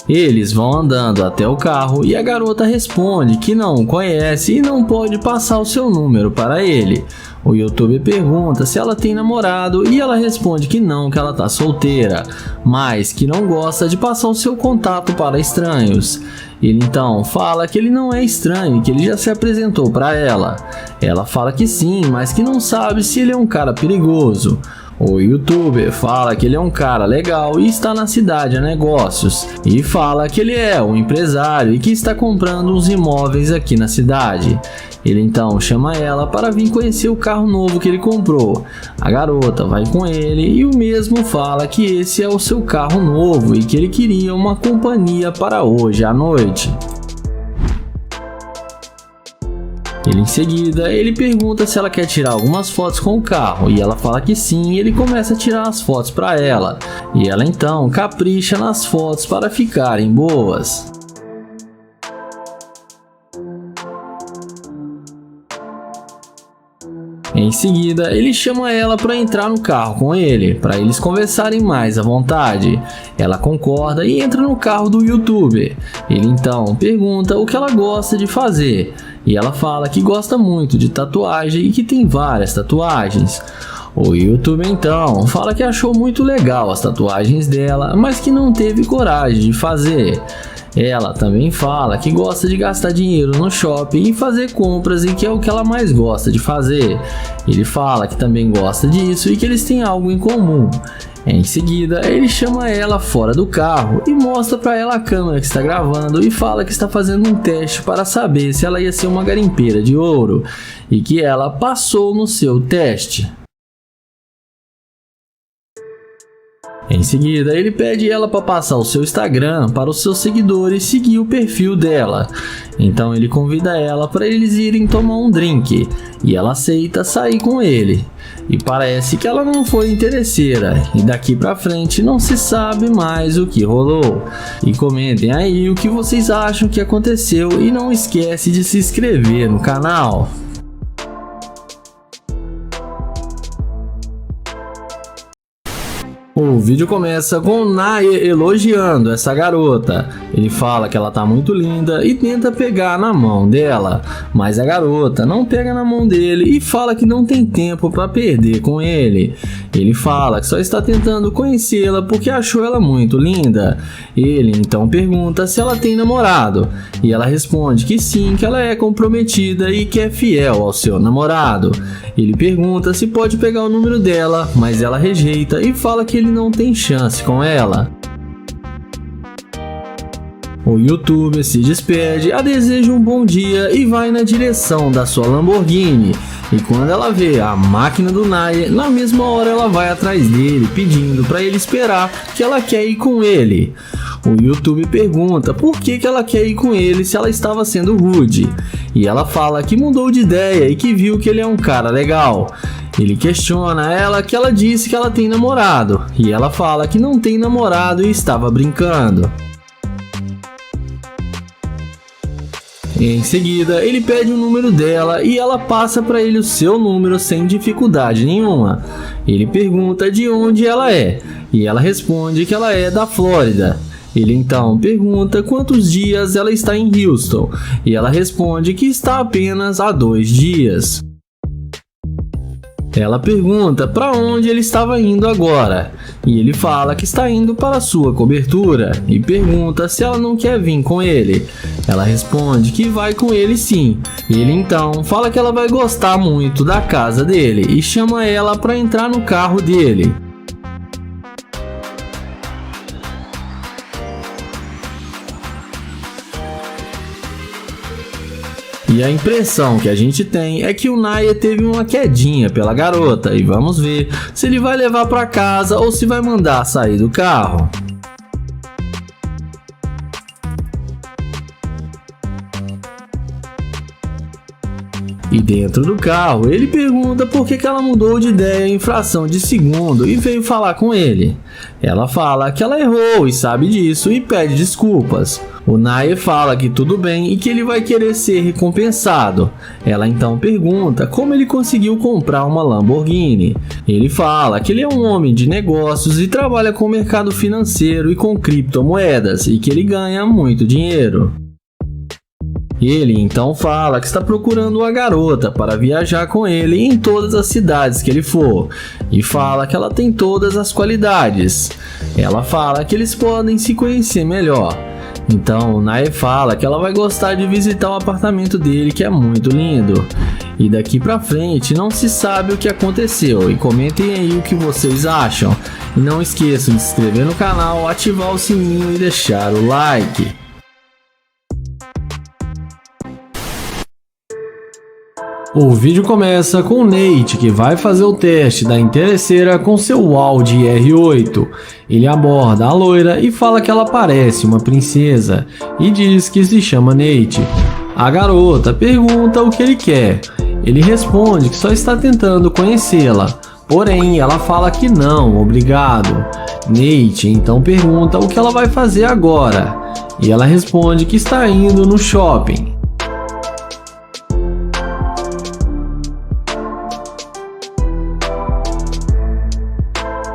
Eles vão andando até o carro e a garota responde que não o conhece e não pode passar o seu número para ele. O youtuber pergunta se ela tem namorado e ela responde que não, que ela tá solteira, mas que não gosta de passar o seu contato para estranhos. Ele então fala que ele não é estranho, que ele já se apresentou para ela. Ela fala que sim, mas que não sabe se ele é um cara perigoso. O youtuber fala que ele é um cara legal e está na cidade a negócios, e fala que ele é um empresário e que está comprando uns imóveis aqui na cidade. Ele então chama ela para vir conhecer o carro novo que ele comprou. A garota vai com ele e o mesmo fala que esse é o seu carro novo e que ele queria uma companhia para hoje à noite. Em seguida, ele pergunta se ela quer tirar algumas fotos com o carro e ela fala que sim, e ele começa a tirar as fotos para ela. E ela então capricha nas fotos para ficarem boas. Em seguida, ele chama ela para entrar no carro com ele, para eles conversarem mais à vontade. Ela concorda e entra no carro do youtuber. Ele então pergunta o que ela gosta de fazer, e ela fala que gosta muito de tatuagem e que tem várias tatuagens. O youtuber então fala que achou muito legal as tatuagens dela, mas que não teve coragem de fazer. Ela também fala que gosta de gastar dinheiro no shopping e fazer compras e que é o que ela mais gosta de fazer. Ele fala que também gosta disso e que eles têm algo em comum. Em seguida, ele chama ela fora do carro e mostra para ela a câmera que está gravando e fala que está fazendo um teste para saber se ela ia ser uma garimpeira de ouro e que ela passou no seu teste. Em seguida, ele pede ela para passar o seu Instagram para os seus seguidores seguir o perfil dela. Então ele convida ela para eles irem tomar um drink e ela aceita sair com ele. E parece que ela não foi interesseira e daqui pra frente não se sabe mais o que rolou. E comentem aí o que vocês acham que aconteceu e não esquece de se inscrever no canal. O vídeo começa com Nae elogiando essa garota. Ele fala que ela tá muito linda e tenta pegar na mão dela, mas a garota não pega na mão dele e fala que não tem tempo para perder com ele. Ele fala que só está tentando conhecê-la porque achou ela muito linda. Ele então pergunta se ela tem namorado e ela responde que sim, que ela é comprometida e que é fiel ao seu namorado. Ele pergunta se pode pegar o número dela, mas ela rejeita e fala que ele não tem chance com ela. O youtuber se despede, a deseja um bom dia e vai na direção da sua Lamborghini. E quando ela vê a máquina do Nae, na mesma hora ela vai atrás dele, pedindo para ele esperar, que ela quer ir com ele. O youtuber pergunta por que ela quer ir com ele se ela estava sendo rude. E ela fala que mudou de ideia e que viu que ele é um cara legal. Ele questiona ela que ela disse que ela tem namorado. E ela fala que não tem namorado e estava brincando. Em seguida, ele pede o número dela e ela passa para ele o seu número sem dificuldade nenhuma. Ele pergunta de onde ela é e ela responde que ela é da Flórida. Ele então pergunta quantos dias ela está em Houston e ela responde que está apenas há 2 dias. Ela pergunta para onde ele estava indo agora e ele fala que está indo para sua cobertura e pergunta se ela não quer vir com ele. Ela responde que vai com ele sim. Ele então fala que ela vai gostar muito da casa dele e chama ela para entrar no carro dele. E a impressão que a gente tem é que o Nae teve uma quedinha pela garota e vamos ver se ele vai levar para casa ou se vai mandar sair do carro. E dentro do carro, ele pergunta por que ela mudou de ideia em fração de segundo e veio falar com ele. Ela fala que ela errou e sabe disso e pede desculpas. O Nae fala que tudo bem e que ele vai querer ser recompensado. Ela então pergunta como ele conseguiu comprar uma Lamborghini. Ele fala que ele é um homem de negócios e trabalha com o mercado financeiro e com criptomoedas e que ele ganha muito dinheiro. Ele então fala que está procurando uma garota para viajar com ele em todas as cidades que ele for e fala que ela tem todas as qualidades. Ela fala que eles podem se conhecer melhor. Então o Nae fala que ela vai gostar de visitar o apartamento dele, que é muito lindo. E daqui pra frente não se sabe o que aconteceu e comentem aí o que vocês acham. E não esqueçam de se inscrever no canal, ativar o sininho e deixar o like. O vídeo começa com o Nate, que vai fazer o teste da interesseira com seu Audi R8. Ele aborda a loira e fala que ela parece uma princesa e diz que se chama Nate. A garota pergunta o que ele quer. Ele responde que só está tentando conhecê-la, porém ela fala que não, obrigado. Nate então pergunta o que ela vai fazer agora e ela responde que está indo no shopping.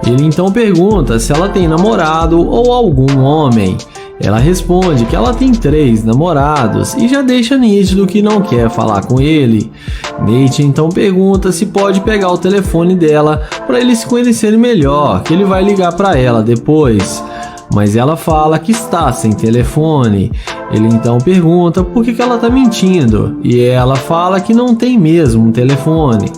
Ele então pergunta se ela tem namorado ou algum homem. Ela responde que ela tem 3 namorados e já deixa nítido que não quer falar com ele. Nate então pergunta se pode pegar o telefone dela para eles se conhecerem melhor, que ele vai ligar para ela depois. Mas ela fala que está sem telefone. Ele então pergunta por que ela está mentindo e ela fala que não tem mesmo um telefone.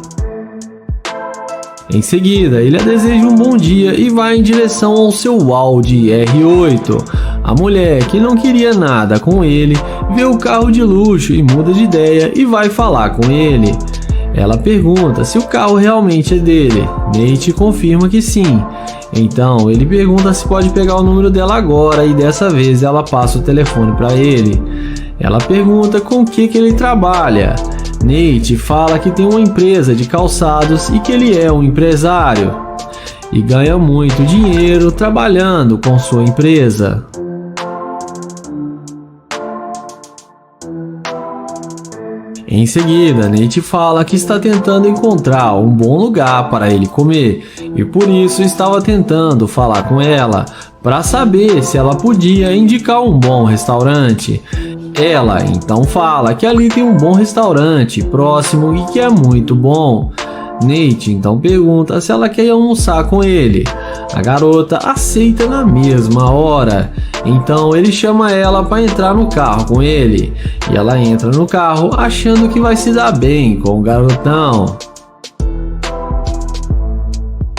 Em seguida, ele a deseja um bom dia e vai em direção ao seu Audi R8. A mulher, que não queria nada com ele, vê o carro de luxo e muda de ideia e vai falar com ele. Ela pergunta se o carro realmente é dele. Nate confirma que sim. Então ele pergunta se pode pegar o número dela agora e dessa vez ela passa o telefone para ele. Ela pergunta com o que ele trabalha. Nate fala que tem uma empresa de calçados e que ele é um empresário e ganha muito dinheiro trabalhando com sua empresa. Em seguida, Nate fala que está tentando encontrar um bom lugar para ele comer e por isso estava tentando falar com ela para saber se ela podia indicar um bom restaurante. Ela então fala que ali tem um bom restaurante próximo e que é muito bom. Nate então pergunta se ela quer almoçar com ele. A garota aceita na mesma hora. Então ele chama ela para entrar no carro com ele. E ela entra no carro achando que vai se dar bem com o garotão.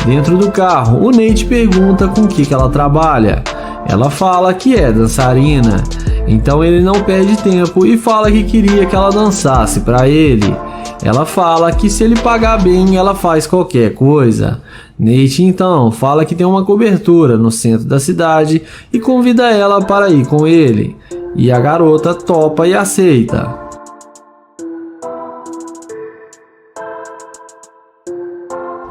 Dentro do carro, o Nate pergunta com o que ela trabalha. Ela fala que é dançarina. Então ele não perde tempo e fala que queria que ela dançasse para ele. Ela fala que se ele pagar bem, ela faz qualquer coisa. Nate então fala que tem uma cobertura no centro da cidade e convida ela para ir com ele. E a garota topa e aceita.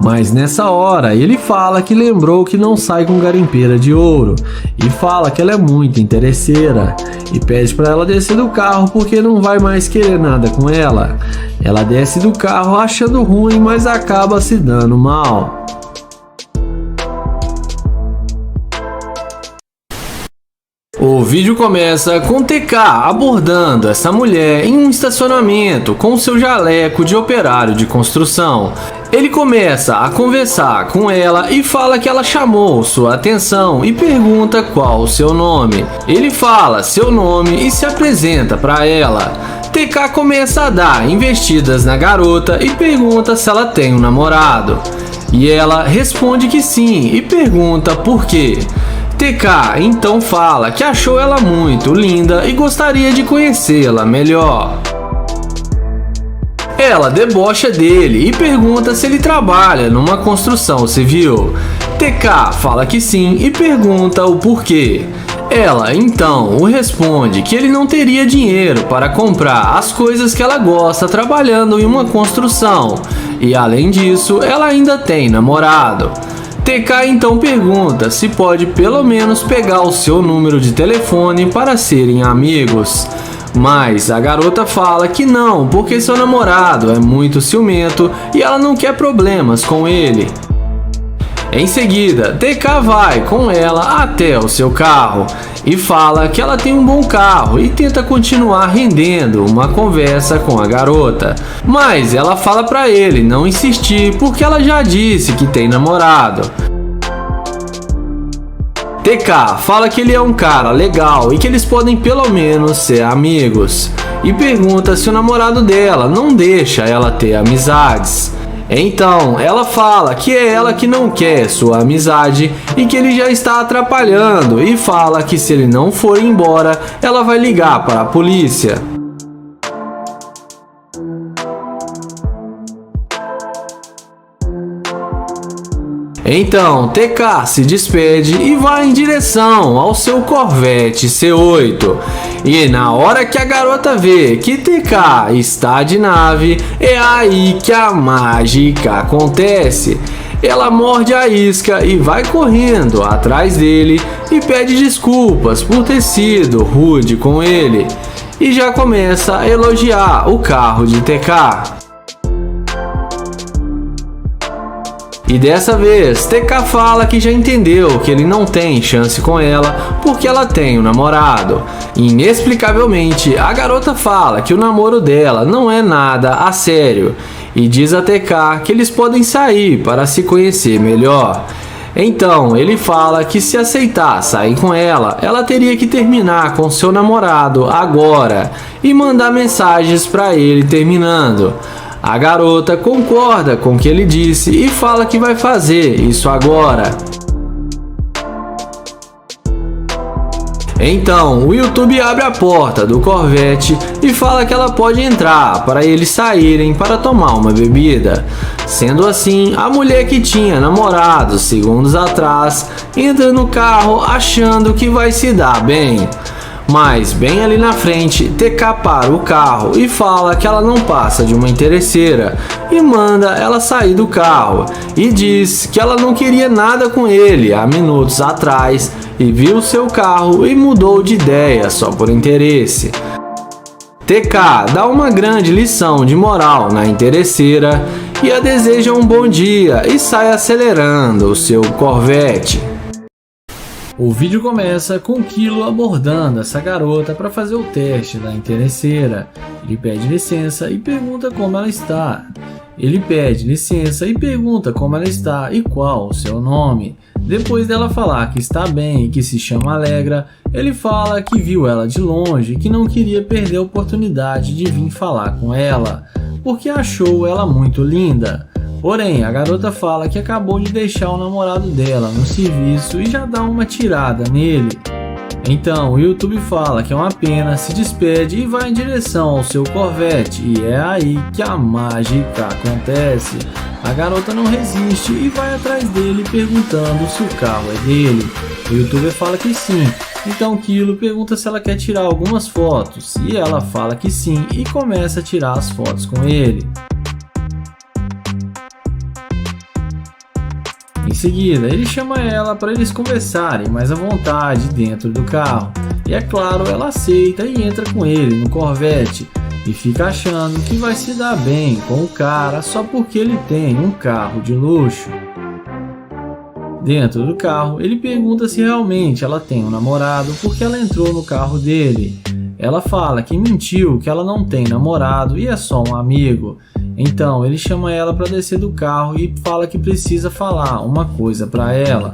Mas nessa hora ele fala que lembrou que não sai com garimpeira de ouro e fala que ela é muito interesseira e pede para ela descer do carro porque não vai mais querer nada com ela. Ela desce do carro achando ruim, mas acaba se dando mal. O vídeo começa com TK abordando essa mulher em um estacionamento com seu jaleco de operário de construção. Ele começa a conversar com ela e fala que ela chamou sua atenção e pergunta qual o seu nome. Ele fala seu nome e se apresenta para ela. TK começa a dar investidas na garota e pergunta se ela tem um namorado. E ela responde que sim e pergunta por quê. TK então fala que achou ela muito linda e gostaria de conhecê-la melhor. Ela debocha dele e pergunta se ele trabalha numa construção civil. TK fala que sim e pergunta o porquê. Ela então o responde que ele não teria dinheiro para comprar as coisas que ela gosta trabalhando em uma construção. E além disso, ela ainda tem namorado. TK então pergunta se pode pelo menos pegar o seu número de telefone para serem amigos. Mas a garota fala que não, porque seu namorado é muito ciumento e ela não quer problemas com ele. Em seguida, TK vai com ela até o seu carro e fala que ela tem um bom carro e tenta continuar rendendo uma conversa com a garota. Mas ela fala pra ele não insistir porque ela já disse que tem namorado. TK fala que ele é um cara legal e que eles podem pelo menos ser amigos. E pergunta se o namorado dela não deixa ela ter amizades. Então, ela fala que é ela que não quer sua amizade e que ele já está atrapalhando e fala que se ele não for embora, ela vai ligar para a polícia. Então, TK se despede e vai em direção ao seu Corvette C8. E na hora que a garota vê que TK está de nave, é aí que a mágica acontece. Ela morde a isca e vai correndo atrás dele e pede desculpas por ter sido rude com ele. E já começa a elogiar o carro de TK. E dessa vez, TK fala que já entendeu que ele não tem chance com ela porque ela tem um namorado. Inexplicavelmente, a garota fala que o namoro dela não é nada a sério e diz a TK que eles podem sair para se conhecer melhor. Então, ele fala que se aceitar sair com ela, ela teria que terminar com seu namorado agora e mandar mensagens para ele terminando. A garota concorda com o que ele disse e fala que vai fazer isso agora. Então, o YouTube abre a porta do Corvette e fala que ela pode entrar para eles saírem para tomar uma bebida. Sendo assim, a mulher que tinha namorado segundos atrás entra no carro achando que vai se dar bem. Mas bem ali na frente, TK para o carro e fala que ela não passa de uma interesseira e manda ela sair do carro e diz que ela não queria nada com ele há minutos atrás e viu seu carro e mudou de ideia só por interesse. TK dá uma grande lição de moral na interesseira e a deseja um bom dia e sai acelerando o seu Corvette. O vídeo começa com Kilo abordando essa garota para fazer o teste da interesseira. Ele pede licença e pergunta como ela está. E qual o seu nome. Depois dela falar que está bem e que se chama Alegra, ele fala que viu ela de longe e que não queria perder a oportunidade de vir falar com ela, porque achou ela muito linda. Porém, a garota fala que acabou de deixar o namorado dela no serviço e já dá uma tirada nele. Então, o YouTube fala que é uma pena, se despede e vai em direção ao seu Corvette, e é aí que a mágica acontece. A garota não resiste e vai atrás dele perguntando se o carro é dele. O YouTuber fala que sim, então Kilo pergunta se ela quer tirar algumas fotos, e ela fala que sim e começa a tirar as fotos com ele. Em seguida, ele chama ela para eles conversarem mais à vontade dentro do carro. E é claro, ela aceita e entra com ele no Corvette. E fica achando que vai se dar bem com o cara só porque ele tem um carro de luxo. Dentro do carro, ele pergunta se realmente ela tem um namorado porque ela entrou no carro dele. Ela fala que mentiu, que ela não tem namorado e é só um amigo. Então ele chama ela para descer do carro e fala que precisa falar uma coisa para ela.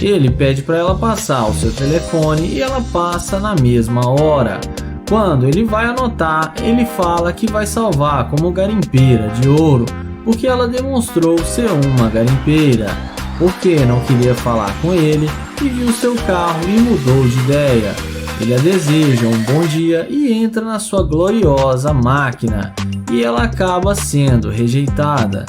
Ele pede para ela passar o seu telefone e ela passa na mesma hora. Quando ele vai anotar, ele fala que vai salvar como garimpeira de ouro, porque ela demonstrou ser uma garimpeira. Porque não queria falar com ele e viu seu carro e mudou de ideia. Ele a deseja um bom dia e entra na sua gloriosa máquina, e ela acaba sendo rejeitada.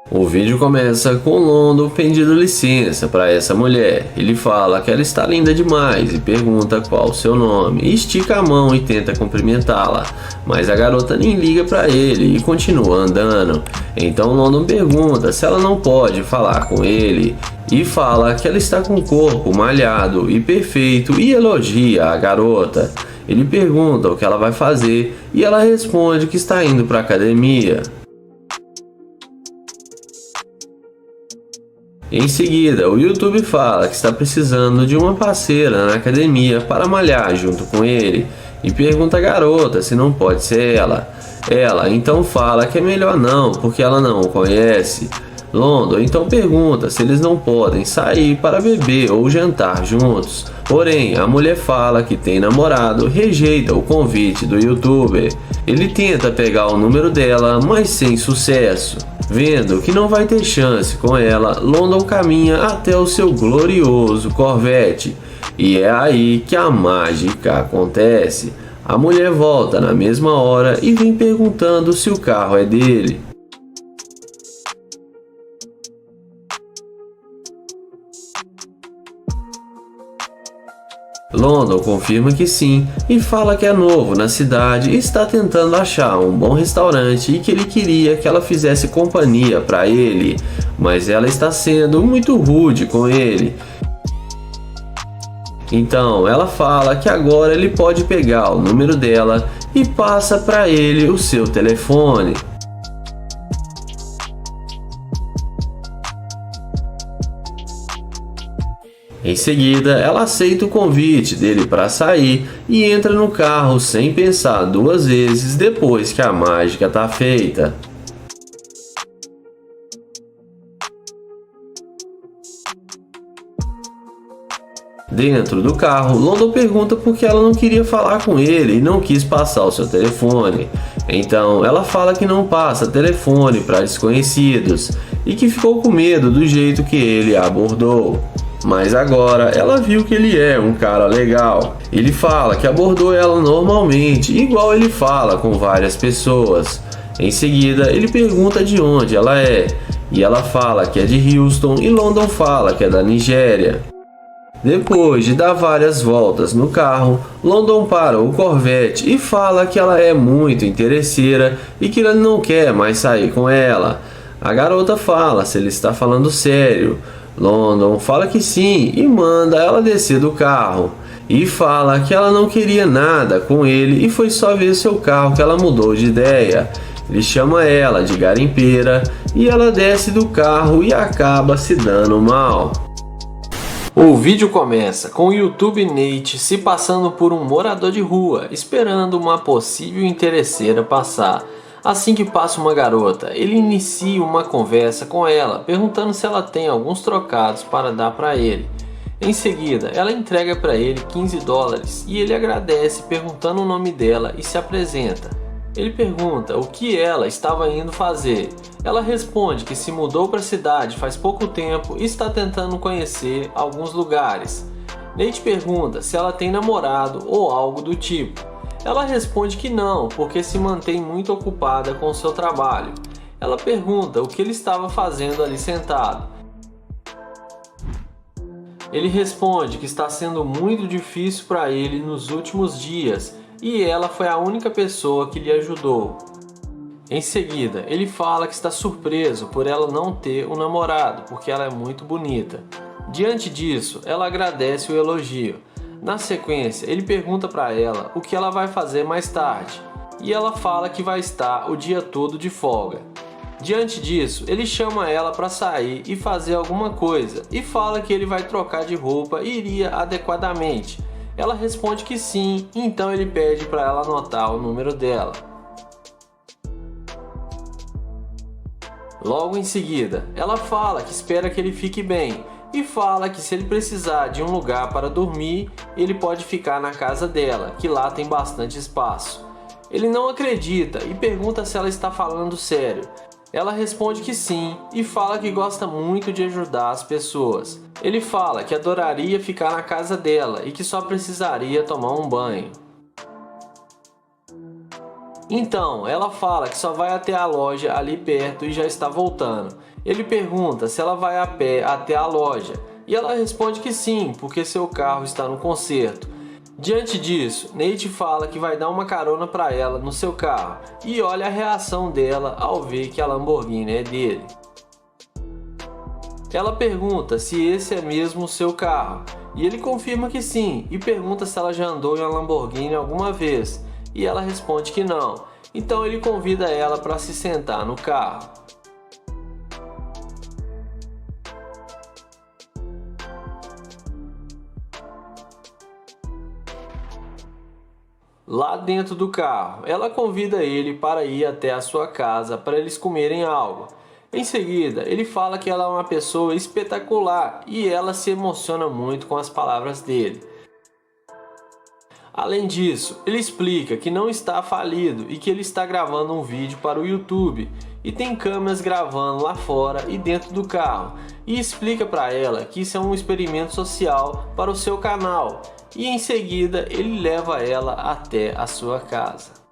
O vídeo começa com Londo pedindo licença para essa mulher. Ele fala que ela está linda demais e pergunta qual o seu nome. Estica a mão e tenta cumprimentá-la, mas a garota nem liga para ele e continua andando. Então Londo pergunta se ela não pode falar com ele e fala que ela está com o corpo malhado e perfeito e elogia a garota. Ele pergunta o que ela vai fazer e ela responde que está indo para a academia. Em seguida, o YouTube fala que está precisando de uma parceira na academia para malhar junto com ele e pergunta à garota se não pode ser ela. Ela então fala que é melhor não, porque ela não o conhece. Londo então pergunta se eles não podem sair para beber ou jantar juntos. Porém, a mulher fala que tem namorado, rejeita o convite do YouTuber. Ele tenta pegar o número dela, mas sem sucesso. Vendo que não vai ter chance com ela, London caminha até o seu glorioso Corvette. E é aí que a mágica acontece. A mulher volta na mesma hora e vem perguntando se o carro é dele. London confirma que sim e fala que é novo na cidade e está tentando achar um bom restaurante e que ele queria que ela fizesse companhia para ele, mas ela está sendo muito rude com ele. Então ela fala que agora ele pode pegar o número dela e passa para ele o seu telefone. Em seguida, ela aceita o convite dele para sair e entra no carro sem pensar duas vezes depois que a mágica está feita. Dentro do carro, London pergunta por que ela não queria falar com ele e não quis passar o seu telefone. Então ela fala que não passa telefone para desconhecidos e que ficou com medo do jeito que ele a abordou. Mas agora ela viu que ele é um cara legal. Ele fala que abordou ela normalmente, igual ele fala com várias pessoas. Em seguida, ele pergunta de onde ela é, e ela fala que é de Houston e London fala que é da Nigéria. Depois de dar várias voltas no carro, London para o Corvette e fala que ela é muito interesseira e que ele não quer mais sair com ela. A garota fala se ele está falando sério. London fala que sim e manda ela descer do carro. E fala que ela não queria nada com ele e foi só ver seu carro que ela mudou de ideia. Ele chama ela de garimpeira e ela desce do carro e acaba se dando mal. O vídeo começa com o YouTube Nate se passando por um morador de rua, esperando uma possível interesseira passar. Assim que passa uma garota, ele inicia uma conversa com ela, perguntando se ela tem alguns trocados para dar para ele. Em seguida, ela entrega para ele $15 e ele agradece perguntando o nome dela e se apresenta. Ele pergunta o que ela estava indo fazer. Ela responde que se mudou para a cidade faz pouco tempo e está tentando conhecer alguns lugares. Nate pergunta se ela tem namorado ou algo do tipo. Ela responde que não, porque se mantém muito ocupada com seu trabalho. Ela pergunta o que ele estava fazendo ali sentado. Ele responde que está sendo muito difícil para ele nos últimos dias e ela foi a única pessoa que lhe ajudou. Em seguida, ele fala que está surpreso por ela não ter um namorado, porque ela é muito bonita. Diante disso, ela agradece o elogio. Na sequência, ele pergunta para ela o que ela vai fazer mais tarde, e ela fala que vai estar o dia todo de folga. Diante disso, ele chama ela para sair e fazer alguma coisa, e fala que ele vai trocar de roupa e iria adequadamente. Ela responde que sim, então ele pede para ela anotar o número dela. Logo em seguida, ela fala que espera que ele fique bem e fala que se ele precisar de um lugar para dormir, ele pode ficar na casa dela, que lá tem bastante espaço. Ele não acredita e pergunta se ela está falando sério. Ela responde que sim e fala que gosta muito de ajudar as pessoas. Ele fala que adoraria ficar na casa dela e que só precisaria tomar um banho. Então, ela fala que só vai até a loja ali perto e já está voltando. Ele pergunta se ela vai a pé até a loja e ela responde que sim, porque seu carro está no conserto. Diante disso, Nate fala que vai dar uma carona para ela no seu carro e olha a reação dela ao ver que a Lamborghini é dele. Ela pergunta se esse é mesmo o seu carro e ele confirma que sim e pergunta se ela já andou em uma Lamborghini alguma vez e ela responde que não. Então ele convida ela para se sentar no carro. Lá dentro do carro, ela convida ele para ir até a sua casa para eles comerem algo. Em seguida, ele fala que ela é uma pessoa espetacular e ela se emociona muito com as palavras dele. Além disso, ele explica que não está falido e que ele está gravando um vídeo para o YouTube e tem câmeras gravando lá fora e dentro do carro, e explica para ela que isso é um experimento social para o seu canal. E em seguida ele leva ela até a sua casa.